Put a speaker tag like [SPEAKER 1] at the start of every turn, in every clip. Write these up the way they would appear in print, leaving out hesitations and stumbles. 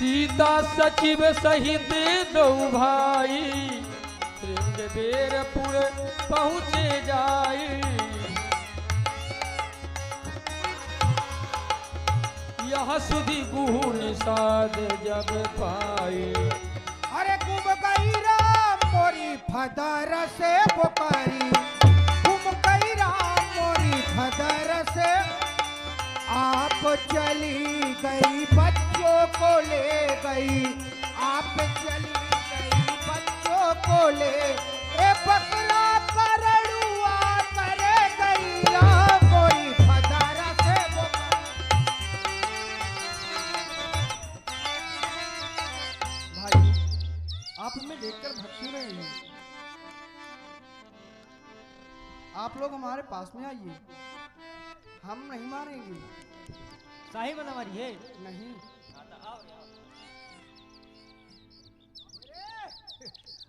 [SPEAKER 1] सीता सचिव सहित दो भाई बेरपुर पहुँचे जाई। यह सुधी गुण साध जब पाई।
[SPEAKER 2] अरे कुब गई राम मोरी फदर से पुकारी, कुब गई राम मोरी फदर से। आप चली गई बच्चों को ले गई, आप चली गई बच्चों को ले। ए बकरा करड़ुआ करे गई राम मोरी फदर से
[SPEAKER 3] भाई आप हमें देखकर भक्ति में हैं। आप लोग हमारे पास में आइए, हम नहीं मारेंगे।
[SPEAKER 4] शाही बना मारिए
[SPEAKER 3] नहीं।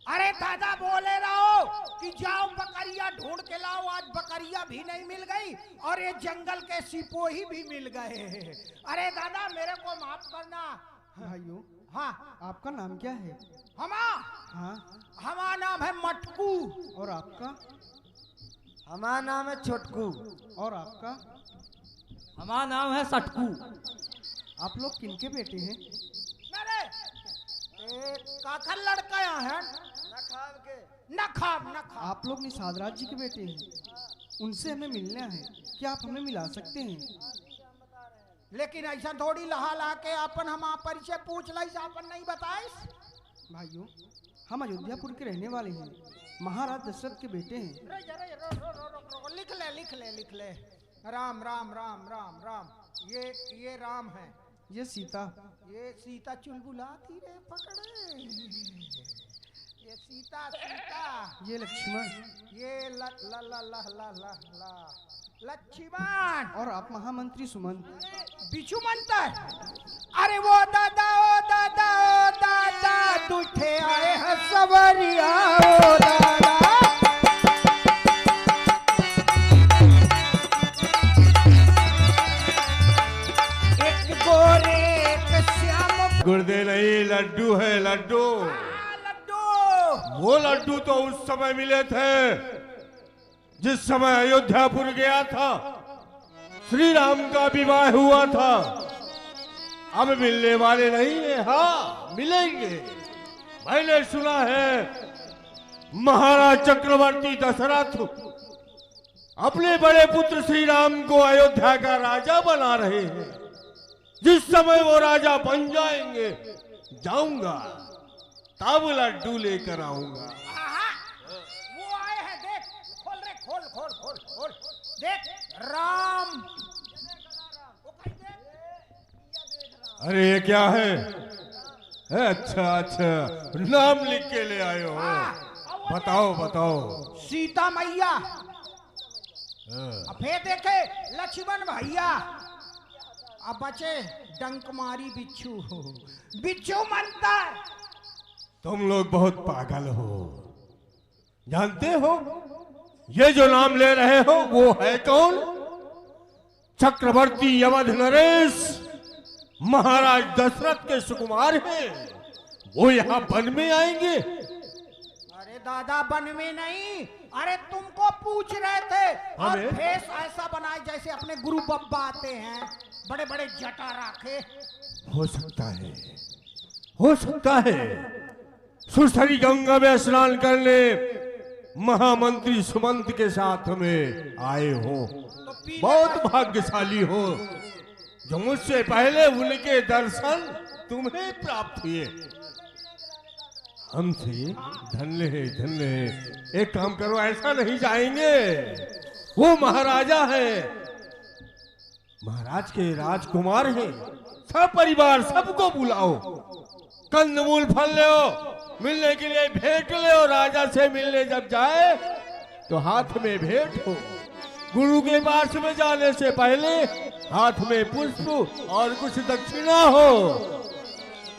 [SPEAKER 2] अरे दादा बोले रहो कि जाओ बकरिया ढूंढ के लाओ। आज बकरिया भी नहीं मिल गई और ये जंगल के सिपोही भी मिल गए। अरे दादा मेरे को माफ करना।
[SPEAKER 3] भाइयों
[SPEAKER 2] हाँ
[SPEAKER 3] आपका नाम क्या है?
[SPEAKER 2] हाँ हमारा नाम है मटकू।
[SPEAKER 3] और आपका?
[SPEAKER 4] हमारा नाम है छोटकू।
[SPEAKER 3] और आपका?
[SPEAKER 1] हमारा नाम है सटकू।
[SPEAKER 3] आप लोग किनके बेटे हैं?
[SPEAKER 2] काखर लड़का यहाँ है नखाब।
[SPEAKER 3] आप लोग निषाद राज जी के बेटे हैं, उनसे हमें मिलना है। क्या आप हमें मिला सकते हैं?
[SPEAKER 2] लेकिन ऐसा थोड़ी लहा ला के अपन हम परिचय पूछ लाई, अपन नहीं बताए।
[SPEAKER 3] भाइयों हम अयोध्यापुर के रहने वाले हैं, महाराज दशरथ के बेटे हैं।
[SPEAKER 2] लिख ले राम राम राम राम राम। ये राम है,
[SPEAKER 3] ये सीता।
[SPEAKER 2] ये सीता चुलबुलाती रे पकड़े। ये सीता।
[SPEAKER 3] ये लक्ष्मण।
[SPEAKER 2] ये ल ल ल ल ल ल ल लक्ष्मण।
[SPEAKER 3] और आप महामंत्री सुमंत।
[SPEAKER 2] बिच्छू मंतर। अरे वो दादा ओ दादा ओ दादा दूठे आए हैं सवरिया ओ दादा। एक गोरे एक श्याम।
[SPEAKER 5] गुर्दे नहीं लड्डू है लड्डू।
[SPEAKER 2] लड्डू।
[SPEAKER 5] वो लड्डू तो उस समय मिले थे जिस समय अयोध्यापुर गया था, श्री राम का विवाह हुआ था। अब मिलने वाले नहीं है। हाँ मिलेंगे। मैंने सुना है महाराज चक्रवर्ती दशरथ अपने बड़े पुत्र श्री राम को अयोध्या का राजा बना रहे हैं। जिस समय वो राजा बन जाएंगे जाऊंगा तब लड्डू लेकर आऊंगा।
[SPEAKER 2] वो आए हैं, देख खोल रे, खोल खोल खोल खोल देख राम।
[SPEAKER 5] अरे ये क्या है? अच्छा अच्छा नाम लिख के ले आए हो। बताओ बताओ।
[SPEAKER 2] सीता मैया। अब फिर देखे लक्ष्मण भैया। अब बचे डंकमारी बिच्छू। बिच्छू मंतर।
[SPEAKER 5] तुम लोग बहुत पागल हो। जानते हो ये जो नाम ले रहे हो वो है कौन? चक्रवर्ती यमध नरेश महाराज दशरथ के सुकुमार हैं। वो यहाँ वन में आएंगे।
[SPEAKER 2] अरे दादा वन में नहीं, अरे तुमको पूछ रहे थे। और
[SPEAKER 5] हमें?
[SPEAKER 2] फेस ऐसा बनाए जैसे अपने गुरु बब्बा आते हैं, बड़े बड़े जटा रखे।
[SPEAKER 5] हो सकता है, हो सकता है सुरसरी गंगा में स्नान करने महामंत्री सुमंत के साथ में आए हो। बहुत भाग्यशाली हो जो मुझसे पहले उनके दर्शन तुम्हें प्राप्त हुए। हमसे धन्य है धन्य है। एक काम करो, ऐसा नहीं जाएंगे। वो महाराजा है, महाराज के राजकुमार हैं। सब परिवार सबको बुलाओ, कंदमूल फल ले, मिलने के लिए भेंट ले। राजा से मिलने जब जाए तो हाथ में भेंट हो। गुरु के पास में जाने से पहले हाथ में पुष्प और कुछ दक्षिणा हो।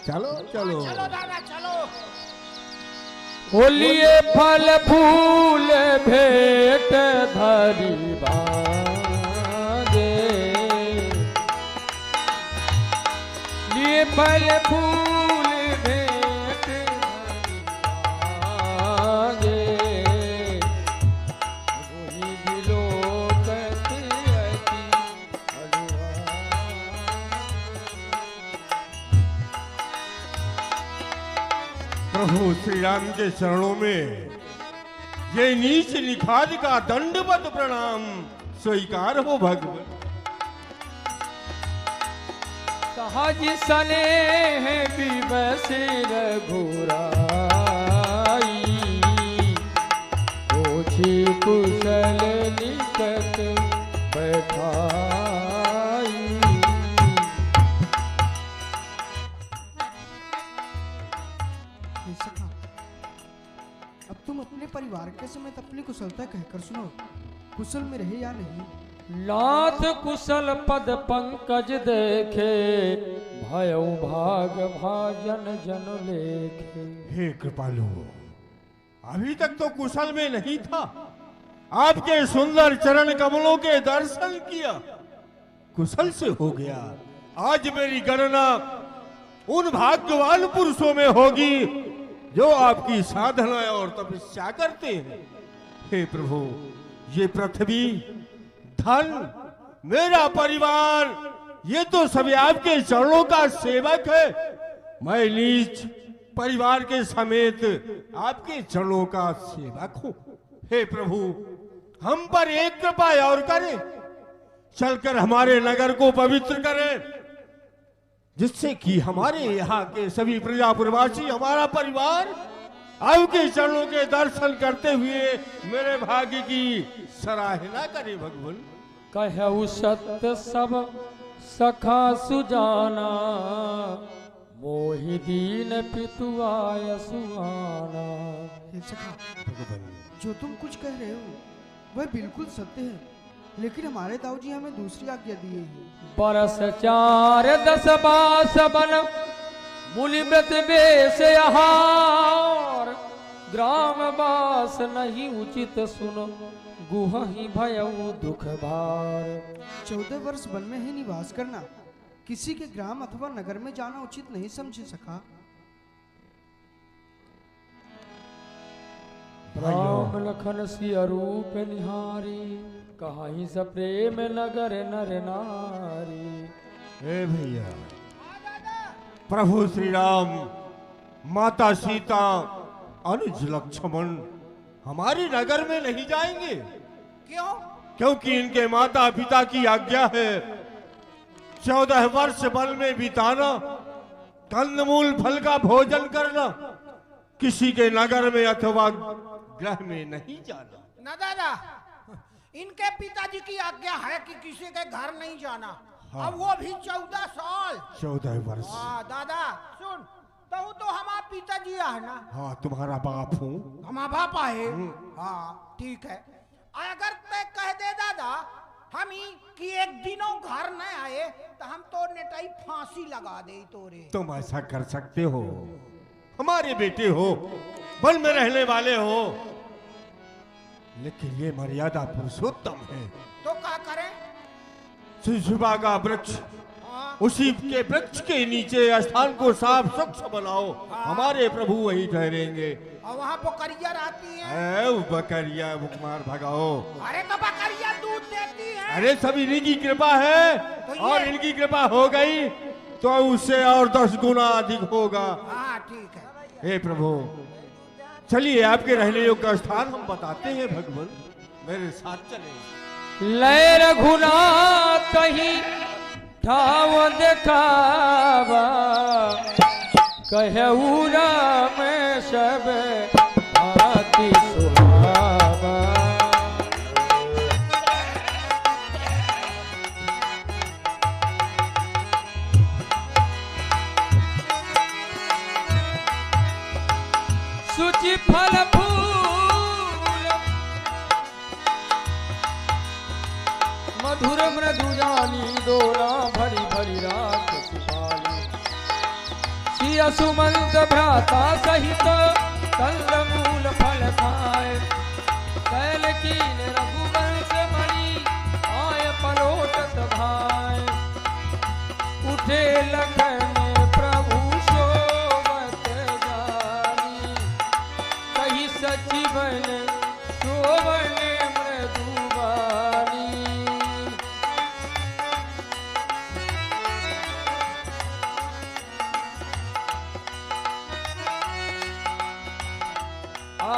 [SPEAKER 5] चलो चलो
[SPEAKER 2] चलो दादा चलो।
[SPEAKER 1] बोलिए फल फूल भेंट धरी बागे। लिए फल फूल भेंट मांगे, वही बिलोकत अति अनुराग।
[SPEAKER 5] प्रभु श्री राम के चरणों में ये नीच निखाद का दंडवत प्रणाम स्वीकार हो भगवान।
[SPEAKER 1] सहज स्नेह विवश रघुराई, पूछी कुशल निकट बैठाई।
[SPEAKER 3] हे सखा, अब तुम अपने परिवार के समेत अपनी कुशलता कहकर सुनो, कुशल में रहे या नहीं।
[SPEAKER 1] नाथ कुशल पद पंकज देखे, भयउ भाग भाजन जन लेखे।
[SPEAKER 5] हे कृपालु, अभी तक तो कुशल में नहीं था, आपके सुंदर चरण कमलों के दर्शन किया, कुशल से हो गया। आज मेरी गणना उन भाग्यवान पुरुषों में होगी जो आपकी साधना और तपस्या करते हैं। हे प्रभु, ये पृथ्वी, धन, मेरा परिवार, ये तो सभी आपके चरणों का सेवक है। मैं नीच परिवार के समेत आपके चरणों का सेवक हूं। हे प्रभु, हम पर एक कृपा और करें, चलकर हमारे नगर को पवित्र करें, जिससे कि हमारे यहाँ के सभी प्रजापुरवासी, हमारा परिवार आपके चरणों के दर्शन करते हुए मेरे भाग्य की सराहना करे भगवान।
[SPEAKER 1] कहु सत्य सब सखा सुजाना, मोहि दीन पितु आय सुहाना।
[SPEAKER 3] हे सखा, जो तुम कुछ कह रहे हो वह बिल्कुल सत्य है, लेकिन हमारे दाऊजी हमें दूसरी आज्ञा दिए हैं।
[SPEAKER 1] बरस 4 10 बास बन, मुनिव्रत वेश आहार, ग्राम वास नहीं उचित सुनो, गुहहि भयउ दुख भार।
[SPEAKER 3] 14 वर्ष वन में ही निवास करना, किसी के ग्राम अथवा नगर में जाना उचित नहीं समझे सका।
[SPEAKER 1] राम लखन सिय रूप निहारी, कहाई स प्रेम नगर नर नारी।
[SPEAKER 5] हे भैया, प्रभु श्री राम, माता सीता, अनुज लक्ष्मण हमारे नगर में नहीं जाएंगे।
[SPEAKER 2] क्यों?
[SPEAKER 5] क्योंकि इनके माता पिता की आज्ञा है 14 वर्ष वन में बिताना, कंदमूल फल का भोजन करना, किसी के नगर में अथवा ग्रह में नहीं जाना।
[SPEAKER 2] ना दादा, इनके पिताजी की आज्ञा है कि किसी के घर नहीं जाना।
[SPEAKER 5] हाँ।
[SPEAKER 2] अब वो भी 14 साल।
[SPEAKER 5] 14 वर्ष।
[SPEAKER 2] हाँ दादा सुन, तो हमारा पिताजी है ना।
[SPEAKER 5] हाँ, तुम्हारा बाप हूँ।
[SPEAKER 2] हमारा बाप है। हाँ ठीक है, अगर ते कह दे दादा हम ही कि एक दिनों घर न आए तो हम तो नेटाई फांसी लगा दे तोरे।
[SPEAKER 5] तुम ऐसा कर सकते हो, हमारे बेटे हो, वन में रहने वाले हो, लेकिन ये मर्यादा पुरुषोत्तम है।
[SPEAKER 2] तो क्या करें?
[SPEAKER 5] शिशुपा का वृक्ष, उसी के वृक्ष के नीचे स्थान को साफ स्वच्छ बनाओ, हमारे प्रभु वही ठहरेंगे।
[SPEAKER 2] और वहाँ बकरिया रहती है।
[SPEAKER 5] बकरिया बुकमार भगाओ।
[SPEAKER 2] अरे तो बकरिया दूध देती है।
[SPEAKER 5] अरे सब इन्हीं की कृपा है,
[SPEAKER 2] तो
[SPEAKER 5] और इनकी कृपा हो गई तो उससे और 10 गुना अधिक होगा।
[SPEAKER 2] हाँ ठीक है।
[SPEAKER 5] हे प्रभु, चलिए आपके रहने योग्य का स्थान हम बताते हैं भगवान, मेरे साथ चले।
[SPEAKER 1] लय रघुनाथ कहीं ठाव देखावा, कहू राम सब भांति सुहावा। सुचि फल फूल मधुर मृदु जानी, डोला भरी भरी रात सिपाली। सिया सुमंत भ्राता सहित कंदमूल फल खाए, कैल कीन रघुवंश मणि आय पलोटत भाई। उठे लखन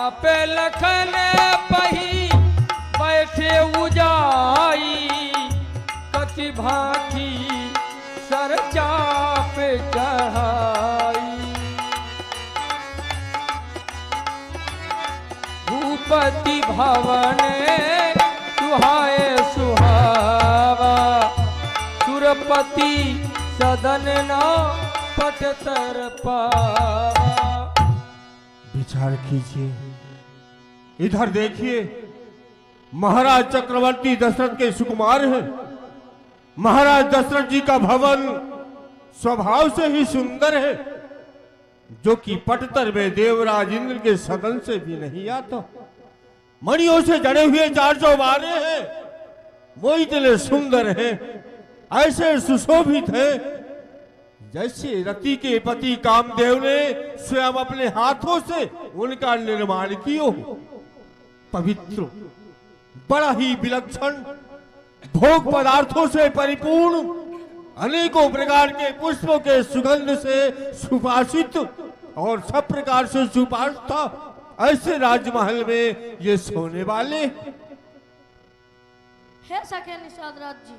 [SPEAKER 1] चापे लखन पही बैठे उजाई, कति भांति सर चापे चढ़ाई। भूपति भवन सुहाए सुहावा, सुरपति सदन न पट तर पावा।
[SPEAKER 5] विचार कीजिए, इधर देखिए, महाराज चक्रवर्ती दशरथ के सुकुमार हैं। महाराज दशरथ जी का भवन स्वभाव से ही सुंदर है, जो कि पटतर में देवराज इंद्र के सदन से भी नहीं आता। मणियों से जड़े हुए 4 चौबारे हैं, वो इतने सुंदर हैं, ऐसे सुशोभित हैं, जैसे रति के पति कामदेव ने स्वयं अपने हाथों से उनका निर्माण किया हो। पवित्र, बड़ा ही विलक्षण, भोग पदार्थों से परिपूर्ण, अनेकों प्रकार के पुष्पों के सुगंध से सुवासित और सब प्रकार से सुपाठ था। ऐसे राजमहल में ये सोने वाले।
[SPEAKER 6] हे सखे निषाद राज जी,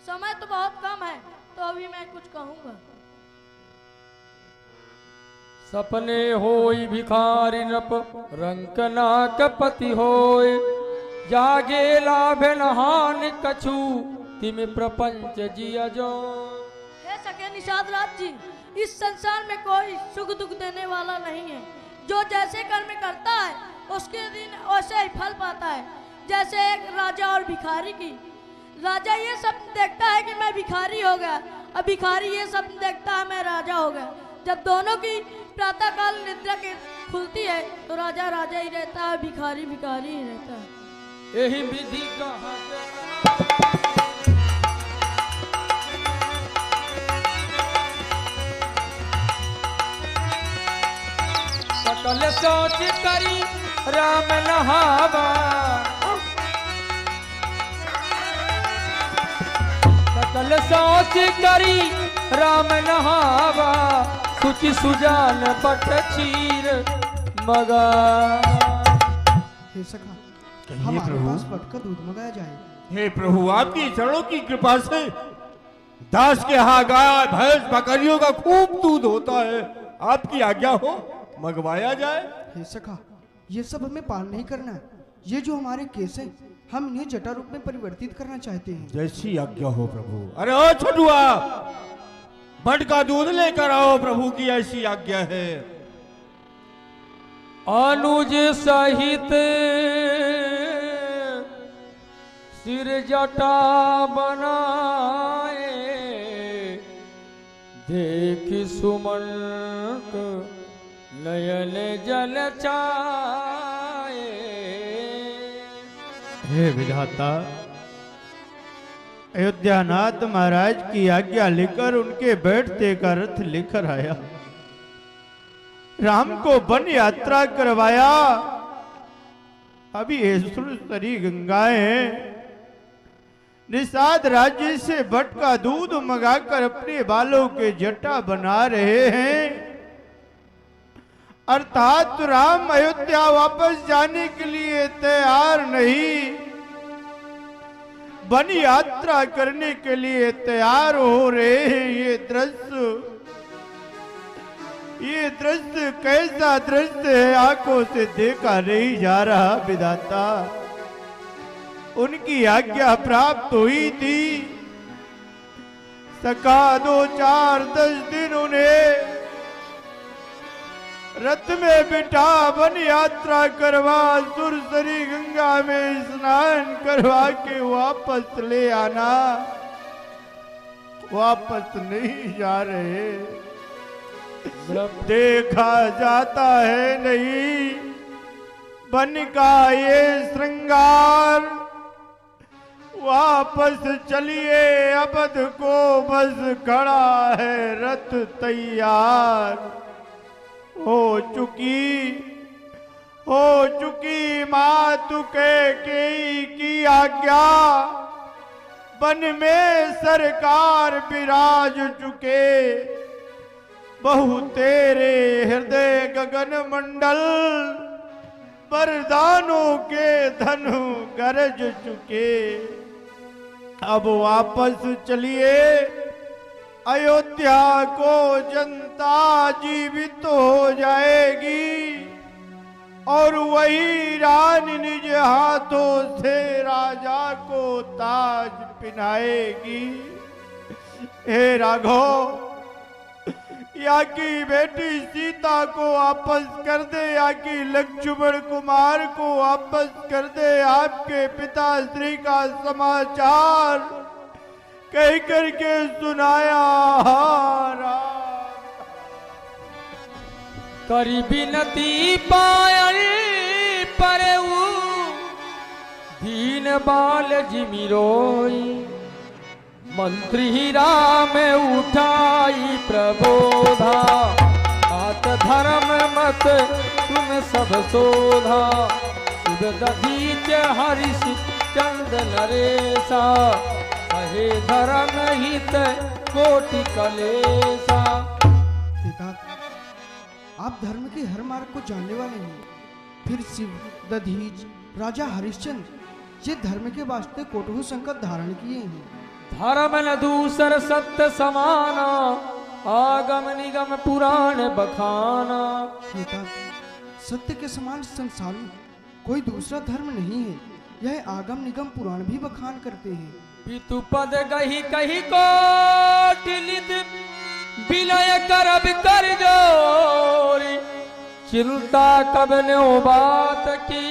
[SPEAKER 6] समय तो बहुत कम है, तो अभी मैं कुछ कहूंगा।
[SPEAKER 1] सपने होई भिखारी नप रंक नाक पति होय, जागे लाभ नहान कछु तिम प्रपंच जिया जो।
[SPEAKER 6] हे सखे निषाद राज जी, इस संसार में कोई सुख दुख देने वाला नहीं है। जो जैसे कर्म करता है उसके दिन वैसे ही फल पाता है। जैसे एक राजा और भिखारी की, राजा ये सब देखता है कि मैं भिखारी हो गया, और भिखारी ये सब देखता है मैं राजा हो गया। जब दोनों की प्रातः काल निद्रा की खुलती है तो राजा राजा ही रहता है, भिखारी भिखारी ही रहता है।
[SPEAKER 1] यही विधि कहाँ सकल सोच करी राम नहावा, सकल सोच करी राम नहावा, सुचि सुजान पट चीर मगा।
[SPEAKER 3] हे सखा,
[SPEAKER 5] कहिए
[SPEAKER 3] हमारे
[SPEAKER 5] प्रभु।
[SPEAKER 3] पास पट का दूध मंगाया जाए।
[SPEAKER 5] हे प्रभु, आपकी चरणों की कृपा से दास के यहाँ गाय भैंस बकरियों का खूब दूध होता है। आपकी आज्ञा हो, मंगवाया जाए।
[SPEAKER 3] हे सखा, ये सब हमें पान नहीं करना है। ये जो हमारे केस है, हम इन्हें जटा रूप में परिवर्तित करना चाहते हैं।
[SPEAKER 5] जैसी आज्ञा हो प्रभु। अरे ओ छठुआ, बट का दूध लेकर आओ, प्रभु की ऐसी आज्ञा है।
[SPEAKER 1] अनुज सहित सिर जटा बनाए, देख सुमंत नयन जल चाए।
[SPEAKER 7] हे विधाता, अयोध्यानाथ महाराज की आज्ञा लेकर उनके बैठते का रथ लेकर आया, राम को वन यात्रा करवाया। अभी सुरसरी गंगाएं निषाद राज्य से भट का दूध मंगाकर अपने बालों के जटा बना रहे हैं। अर्थात राम अयोध्या वापस जाने के लिए तैयार नहीं, वन यात्रा करने के लिए तैयार हो रहे हैं। ये दृश्य कैसा दृश्य है, आंखों से देखा नहीं जा रहा। विधाता, उनकी आज्ञा प्राप्त हुई थी, सका 2, 4, 10 दिन उन्हें रथ में बिठा वन यात्रा करवा, सुरसरी गंगा में स्नान करवा के वापस ले आना। वापस नहीं जा रहे, देखा जाता है नहीं वन का ये श्रृंगार। वापस चलिए, अवध को बस खड़ा है रथ तैयार। हो चुकी मातु की आज्ञा, वन में सरकार विराज चुके। बहु तेरे हृदय गगन मंडल, वरदानों के धनु गरज चुके। अब वापस चलिए, अयोध्या को जनता जीवित हो जाएगी और वही रानी निज हाथों से राजा को ताज पहनाएगी। हे राघव, या की बेटी सीता को वापस कर दे, या की लक्ष्मण कुमार को वापस कर दे। आपके पिता श्री का समाचार कह करके सुनाया।
[SPEAKER 1] करी बिनती पायल परऊ, दीन बाल जिमिरोई। मंत्री राम उठाई प्रबोधा, आत धर्म मत तुम सब शोधा। शिव दधीच हरिष चंद नरेशा, कहे धर्म हित कोटि कलेसा।
[SPEAKER 3] पिता, आप धर्म के हर मार्ग को जानने वाले हैं। फिर शिव दधीच राजा हरिश्चंद्र ये धर्म के वास्ते कोटहु संकट धारण किए हैं।
[SPEAKER 1] धर्म न दूसर सत्य समाना, आगम निगम पुराण बखाना।
[SPEAKER 3] पिता, सत्य के समान संसार में कोई दूसरा धर्म नहीं है। यह आगम निगम पुराण भी बखान करते हैं।
[SPEAKER 1] पितु पद गही कही कोटिलित, विनय करब कर जोरी। चिंता कब नो बात की,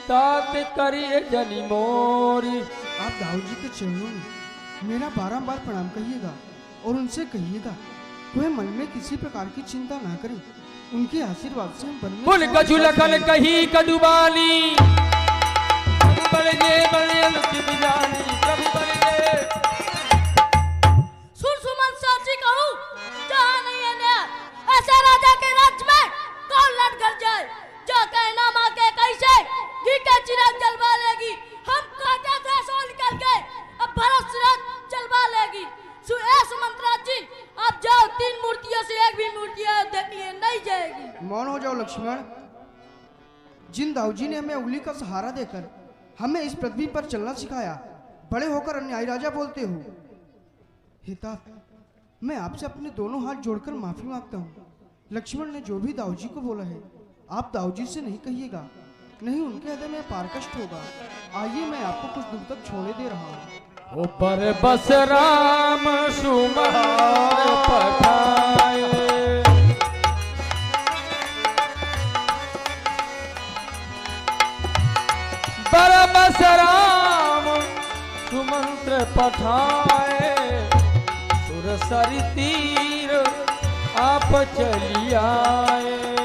[SPEAKER 1] तात करिए जनि मोरी।
[SPEAKER 3] आप दाऊ जी के चरणों में मेरा बारंबार प्रणाम कहिएगा और उनसे कहिएगा वह मन में किसी प्रकार की चिंता ना करें। उनके आशीर्वाद से हम बनने
[SPEAKER 1] मुन कछु लखन कही कदुबानी, प्रभु बलजे बलयन शिव जानी। प्रभु बलजे
[SPEAKER 6] सुन सुमन साची कहूँ, जहाँ नहीं है न्याय, ऐसे राजा के राज्य में कौन लड़ कर जाए। जो कहना माँ के कैसे घी के चिराग जलवा लेगी। हम काटे थे सो निकल गए, अब भरत चिराग जलवा लेगी। सुमंत्रा जी, आप जाओ, 3 मूर्तियों से एक भी मूर्ति अयोध्या के लिए नहीं जाएगी।
[SPEAKER 3] मौन हो जाओ लक्ष्मण। जिन दाऊ जी ने हमें उंगली का सहारा देकर हमें इस पृथ्वी पर चलना सिखाया, बड़े होकर अन्यायी राजा बोलते हो। हिता, मैं आपसे अपने दोनों हाथ जोड़कर माफी मांगता हूँ। लक्ष्मण ने जो भी दाऊ जी को बोला है, आप दाऊ जी से नहीं कहिएगा, नहीं उनके हृदय में पारकष्ट होगा। आइए, मैं आपको कुछ दूर तक छोड़े दे रहा हूँ।
[SPEAKER 1] ऊपर बस राम सुमंत्र पठाए, बर बस राम सुमंत्र पठाए। सुरसरी तीर आप चली आए।